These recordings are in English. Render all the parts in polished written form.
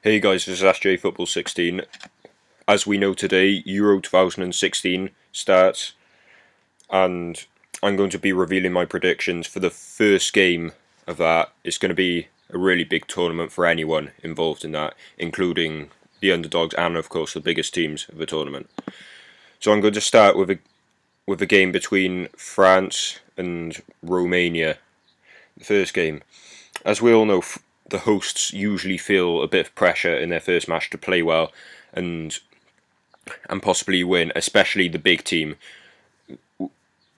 Hey guys, this is SJ Football 16. As we know today, Euro 2016 starts, and I'm going to be revealing my predictions for the first game of that. It's going to be a really big tournament for anyone involved in that, including the underdogs and, of course, the biggest teams of the tournament. So I'm going to start with a game between France and Romania. The first game. As we all know, the hosts usually feel a bit of pressure in their first match to play well and possibly win, especially the big team.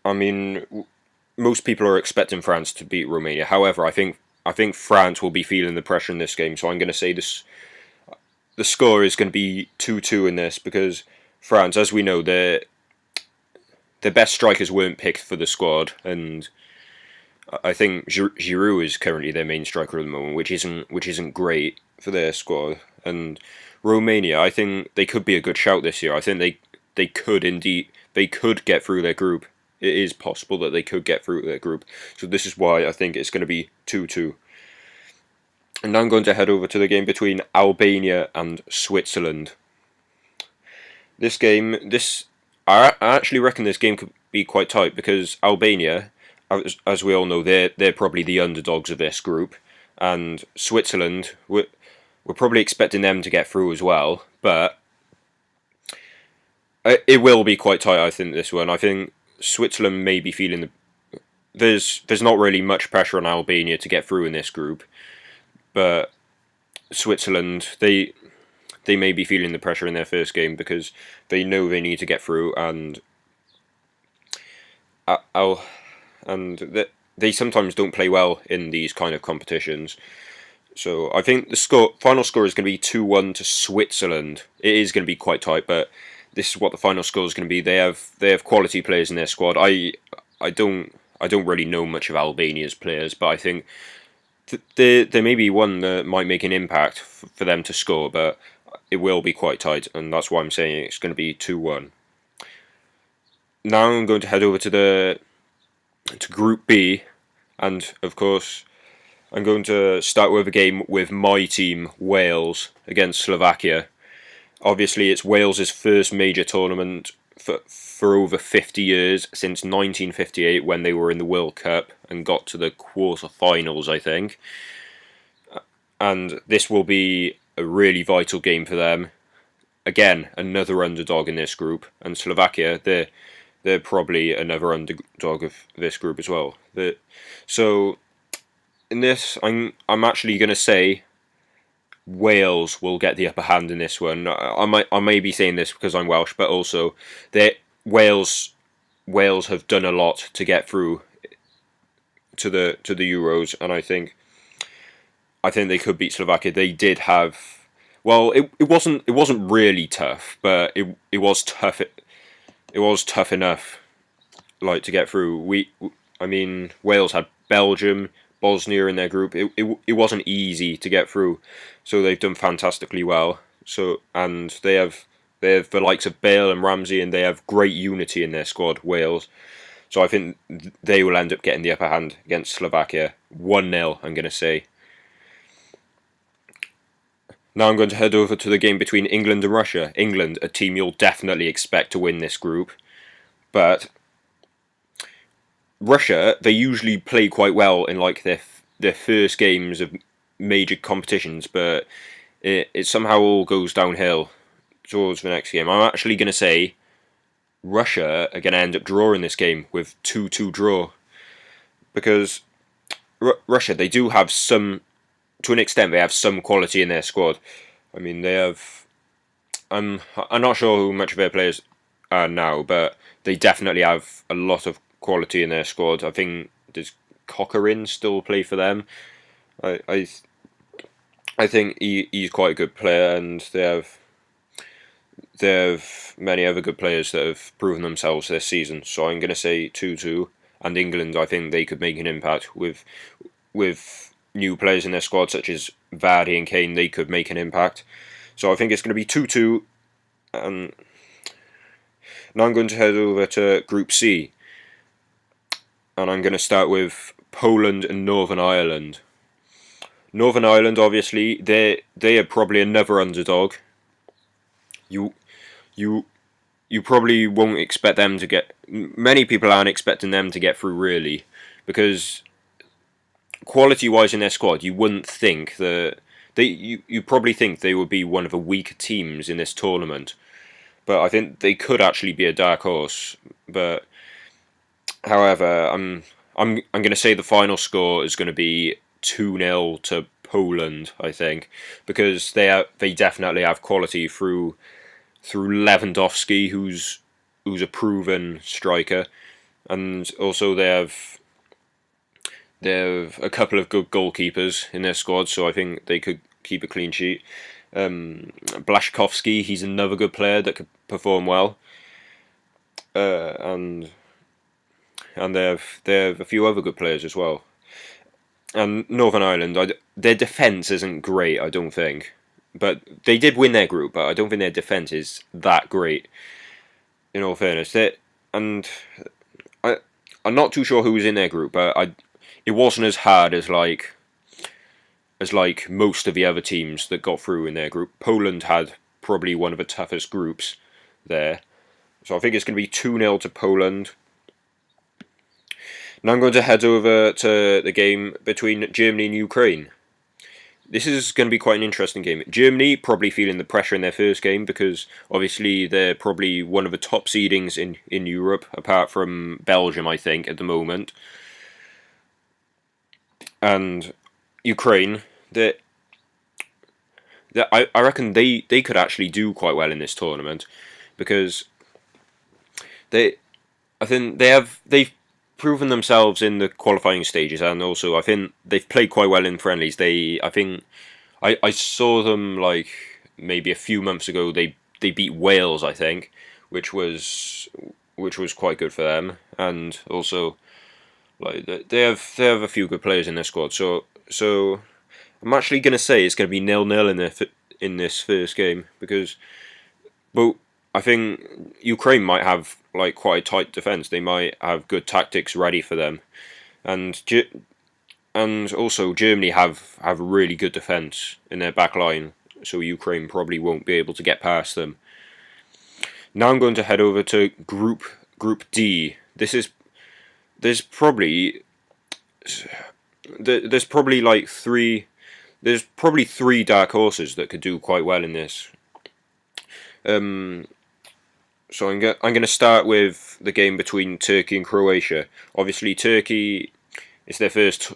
I mean, most people are expecting France to beat Romania. However, I think France will be feeling the pressure in this game. So I'm going to say the score is going to be 2-2 in this, because France, as we know, their best strikers weren't picked for the squad, and I think Giroud is currently their main striker at the moment, which isn't great for their squad. And Romania, I think they could be a good shout this year. I think they could get through their group. It is possible that they could get through their group. So this is why I think it's going to be 2-2. And now I'm going to head over to the game between Albania and Switzerland. I actually reckon this game could be quite tight, because Albania, as we all know, they're probably the underdogs of this group, and Switzerland, we're probably expecting them to get through as well, but it will be quite tight, I think, this one. I think Switzerland may be feeling there's not really much pressure on Albania to get through in this group, but Switzerland, they may be feeling the pressure in their first game, because they know they need to get through, and they sometimes don't play well in these kind of competitions. So I think the final score is going to be 2-1 to Switzerland. It is going to be quite tight, but this is what the final score is going to be. They have quality players in their squad. I don't really know much of Albania's players, but I think there may be one that might make an impact for them to score, but it will be quite tight, and that's why I'm saying it's going to be 2-1. Now I'm going to head over to Group B, and of course I'm going to start with a game with my team, Wales, against Slovakia. Obviously, it's Wales' first major tournament for over 50 years, since 1958, when they were in the World Cup and got to the quarter-finals, I think. And this will be a really vital game for them. Again, another underdog in this group, and Slovakia, they're probably another underdog of this group as well. So in this, I'm actually going to say Wales will get the upper hand in this one. I may be saying this because I'm Welsh, but also Wales have done a lot to get through to the Euros, and I think they could beat Slovakia. They did have, well, it wasn't really tough, but it was tough. It was tough enough, like, to get through. Wales had Belgium, Bosnia in their group. It wasn't easy to get through, so they've done fantastically well. And they have the likes of Bale and Ramsey, and they have great unity in their squad, Wales. So I think they will end up getting the upper hand against Slovakia. 1-0, I'm going to say. Now I'm going to head over to the game between England and Russia. England, a team you'll definitely expect to win this group. But Russia, they usually play quite well in, like, their first games of major competitions, but it somehow all goes downhill towards the next game. I'm actually going to say Russia are going to end up drawing this game with 2-2 draw. Because Russia, they do have some, to an extent, they have some quality in their squad. I mean, they have. I'm not sure who much of their players are now, but they definitely have a lot of quality in their squad. I think does Cochran still play for them? I think he's quite a good player, and they have many other good players that have proven themselves this season. So I'm going to say 2-2, and England, I think they could make an impact with new players in their squad, such as Vardy and Kane. They could make an impact. So I think it's going to be 2-2. Now I'm going to head over to Group C, and I'm going to start with Poland and Northern Ireland. Northern Ireland, obviously, they are probably another underdog. You you you probably won't expect them to get. Many people aren't expecting them to get through really, because quality-wise in their squad, you wouldn't think that you probably think they would be one of the weaker teams in this tournament. But I think they could actually be a dark horse. But however, I'm going to say the final score is going to be 2-0 to Poland. I think because they definitely have quality through Lewandowski, who's a proven striker, and also they have a couple of good goalkeepers in their squad, so I think they could keep a clean sheet. Blaszczykowski, he's another good player that could perform well, and they have a few other good players as well. And Northern Ireland, their defence isn't great, I don't think, but they did win their group. But I don't think their defence is that great. In all fairness, and I I'm not too sure who was in their group, but it wasn't as hard as most of the other teams that got through in their group. Poland had probably one of the toughest groups there. So I think it's going to be 2-0 to Poland. Now I'm going to head over to the game between Germany and Ukraine. This is going to be quite an interesting game. Germany probably feeling the pressure in their first game because obviously they're probably one of the top seedings in Europe, apart from Belgium, I think, at the moment. And Ukraine, I reckon they could actually do quite well in this tournament because I think they've proven themselves in the qualifying stages, and also I think they've played quite well in friendlies. I think I saw them like maybe a few months ago. They beat Wales, I think, which was quite good for them, and also like they have a few good players in their squad. So I'm actually going to say it's going to be 0-0 in this first game because, but I think Ukraine might have like quite a tight defence. They might have good tactics ready for them, and also Germany have a really good defence in their back line. So Ukraine probably won't be able to get past them. Now I'm going to head over to Group D. There's probably three dark horses that could do quite well in this. So I'm going to start with the game between Turkey and Croatia. Obviously, Turkey is their first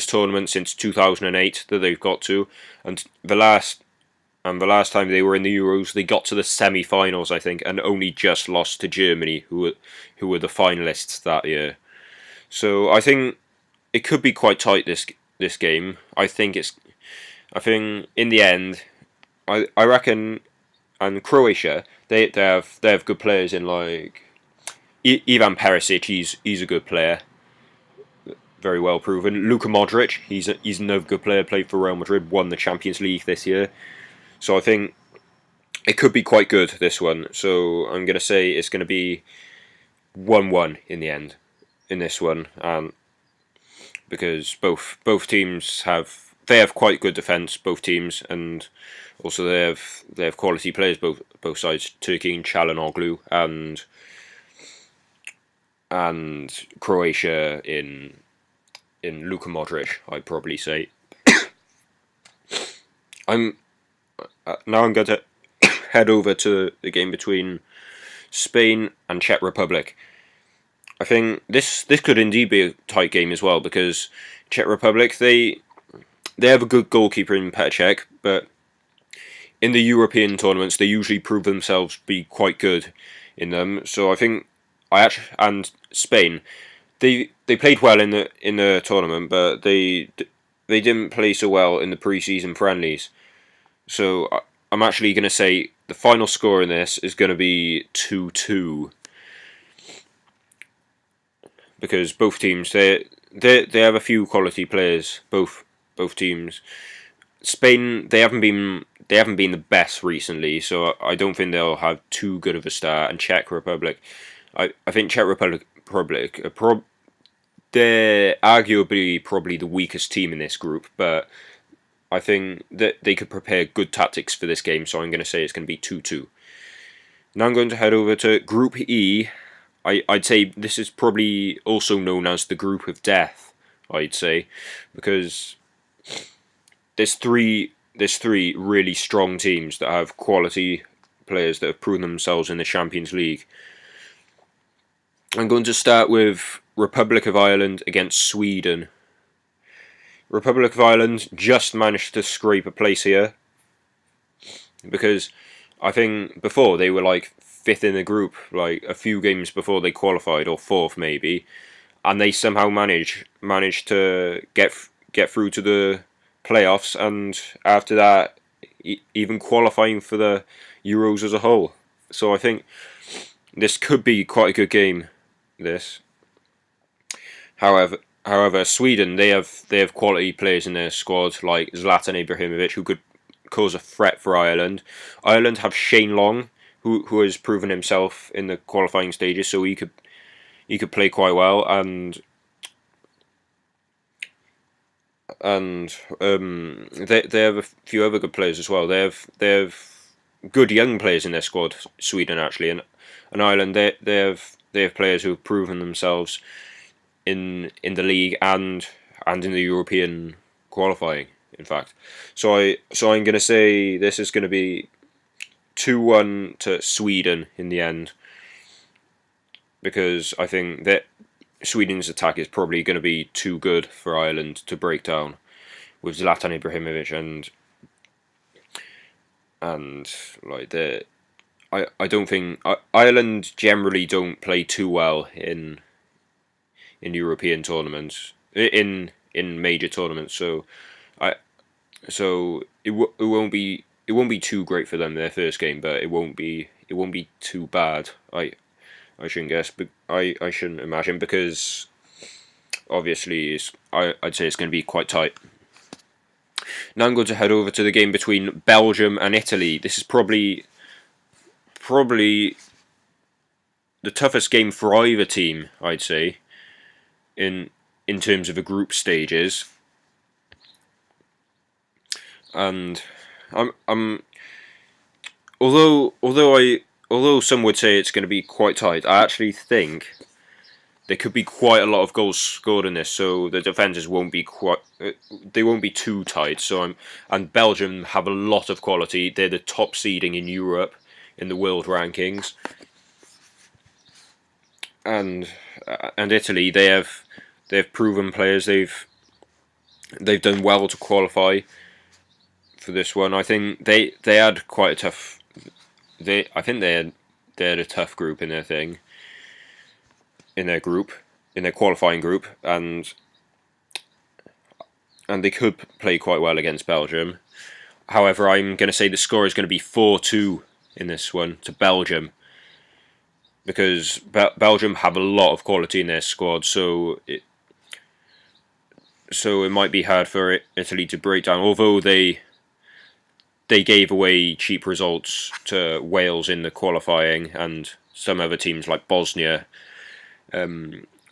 tournament since 2008 that they've got to, and the last time they were in the Euros, they got to the semi-finals, I think, and only just lost to Germany, who were the finalists that year. So I think it could be quite tight this game. I think in the end, I reckon, and Croatia they have good players in like Ivan Perisic. He's a good player, very well proven. Luka Modric, he's another good player. Played for Real Madrid, won the Champions League this year. So I think it could be quite good, this one. So I'm going to say it's going to be 1-1 in the end in this one, because both teams have quite good defence, both teams, and also they have quality players both sides. Turkey in Çalhanoğlu and Croatia in Luka Modric, I'd probably say. I'm going to head over to the game between Spain and Czech Republic. I think this could indeed be a tight game as well because Czech Republic they have a good goalkeeper in Petr Cech, but in the European tournaments they usually prove themselves to be quite good in them. So I think and Spain they played well in the tournament, but they didn't play so well in the pre-season friendlies. So I'm actually going to say the final score in this is going to be 2-2. Because both teams they have a few quality players. Both teams. Spain they haven't been the best recently, so I don't think they'll have too good of a start. And Czech Republic, I think Czech Republic they're arguably probably the weakest team in this group, but I think that they could prepare good tactics for this game, so I'm going to say it's going to be 2-2. Now I'm going to head over to Group E. I'd say this is probably also known as the Group of Death, I'd say, because there's three really strong teams that have quality players that have proven themselves in the Champions League. I'm going to start with Republic of Ireland against Sweden. Republic of Ireland just managed to scrape a place here because I think before they were like fifth in the group, like a few games before they qualified, or fourth maybe, and they somehow managed to get through to the playoffs, and after that, even qualifying for the Euros as a whole. So I think this could be quite a good game. This, however, Sweden they have quality players in their squad like Zlatan Ibrahimovic, who could cause a threat for Ireland. Ireland have Shane Long, who has proven himself in the qualifying stages, so he could play quite well, and they have a few other good players as well. They have good young players in their squad. Sweden actually, and Ireland they have players who have proven themselves in the league and in the European qualifying. In fact, so I'm going to say this is going to be 2-1 to Sweden in the end, because I think that Sweden's attack is probably going to be too good for Ireland to break down with Zlatan Ibrahimovic and like the I don't think Ireland generally don't play too well in European tournaments, in major tournaments. So I it won't be too great for them their first game, but it won't be too bad. I shouldn't guess, but I shouldn't imagine, because obviously I'd say it's going to be quite tight. Now I'm going to head over to the game between Belgium and Italy. This is probably the toughest game for either team, I'd say, in terms of the group stages. And although some would say it's going to be quite tight, I actually think there could be quite a lot of goals scored in this, so the defences won't be too tight. And Belgium have a lot of quality. They're the top seeding in Europe in the world rankings, and Italy they have proven players. They've done well to qualify for this one. I think they had quite a tough. I think they had a tough group in their thing. In their qualifying group, and they could play quite well against Belgium. However, I'm going to say the score is going to be 4-2 in this one to Belgium, because Belgium have a lot of quality in their squad, so it might be hard for Italy to break down. Although they gave away cheap results to Wales in the qualifying and some other teams like Bosnia.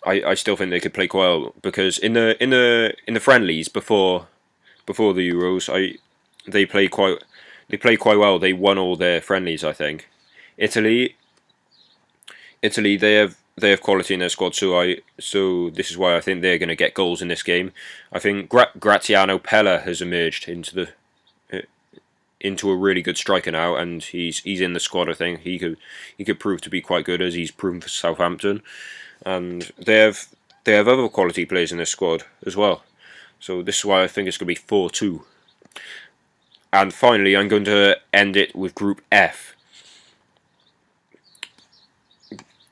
I still think they could play quite well, because in the friendlies before the Euros, they play quite well. They won all their friendlies, I think. Italy they have quality in their squad, so this is why I think they're going to get goals in this game. I think Graziano Pella has emerged into a really good striker now, and he's in the squad. I think he could prove to be quite good, as he's proven for Southampton. And they have other quality players in this squad as well. So this is why I think it's going to be 4-2. And finally, I'm going to end it with Group F.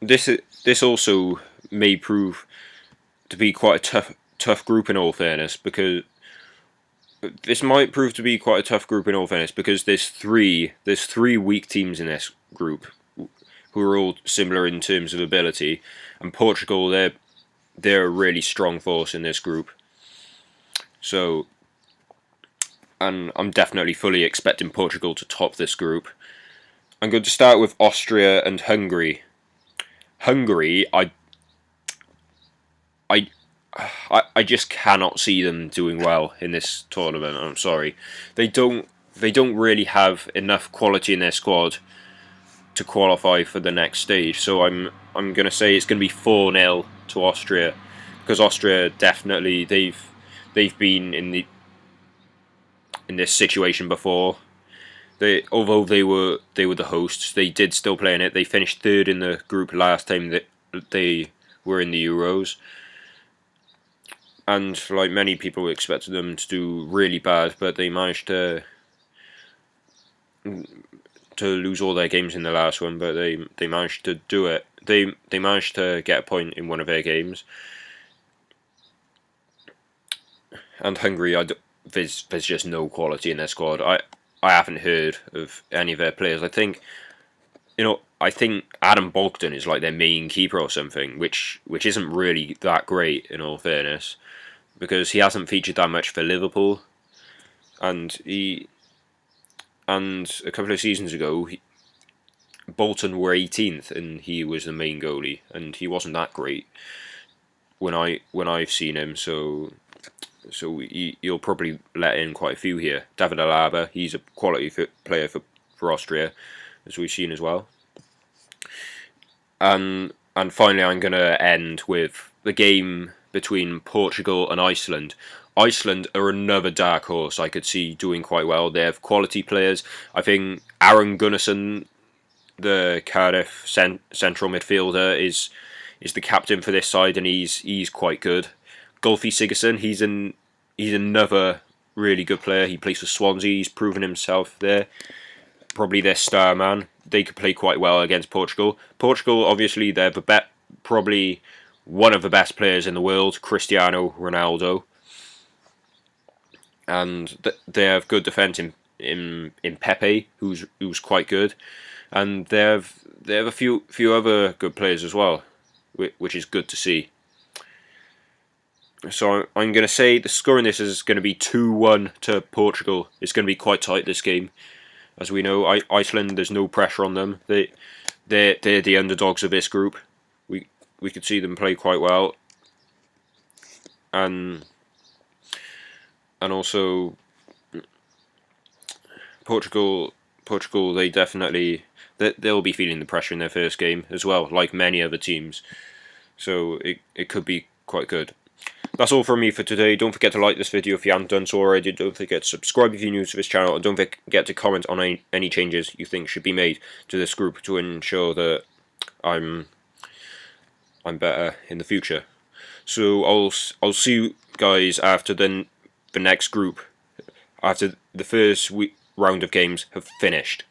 This also may prove to be quite a tough group, in all fairness, because this might prove to be quite a tough group in all fairness, because there's three weak teams in this group who are all similar in terms of ability, and Portugal they're a really strong force in this group. So, and I'm definitely fully expecting Portugal to top this group. I'm going to start with Austria and Hungary. Hungary, I just cannot see them doing well in this tournament. I'm sorry, they don't really have enough quality in their squad to qualify for the next stage. So I'm gonna say it's gonna be 4-0 to Austria, because Austria definitely they've been in this situation before. Although they were the hosts, they did still play in it. They finished third in the group last time that they were in the Euros, and like many people expected them to do really bad, but they managed to lose all their games in the last one. But they managed to do it. They managed to get a point in one of their games. And Hungary, there's just no quality in their squad. I haven't heard of any of their players. I think Adam Bogdan is like their main keeper or something, which isn't really that great in all fairness, because he hasn't featured that much for Liverpool, and a couple of seasons ago, Bolton were 18th and he was the main goalie, and he wasn't that great when I've seen him. So you'll probably let in quite a few here. David Alaba, he's a quality player for Austria, as we've seen as well. And finally, I'm going to end with the game between Portugal and Iceland. Iceland are another dark horse I could see doing quite well. They have quality players. I think Aaron Gunnarsson, the Cardiff central midfielder, is the captain for this side, and he's quite good. Gylfi Sigurdsson, he's another really good player. He plays for Swansea. He's proven himself there. Probably their star man. They could play quite well against Portugal. Portugal, obviously, they're probably one of the best players in the world, Cristiano Ronaldo, and they have good defence in Pepe, who's quite good, and they have a few other good players as well, which is good to see. So I'm going to say the score in this is going to be 2-1 to Portugal. It's going to be quite tight, this game. As we know, Iceland, there's no pressure on them. They're the underdogs of this group. We could see them play quite well, and also Portugal, they definitely they'll be feeling the pressure in their first game as well, like many other teams. So it could be quite good. That's all from me for today. Don't forget to like this video if you haven't done so already. Don't forget to subscribe if you're new to this channel. And don't forget to comment on any changes you think should be made to this group to ensure that I'm better in the future. So I'll see you guys after the next group, after the first round of games have finished.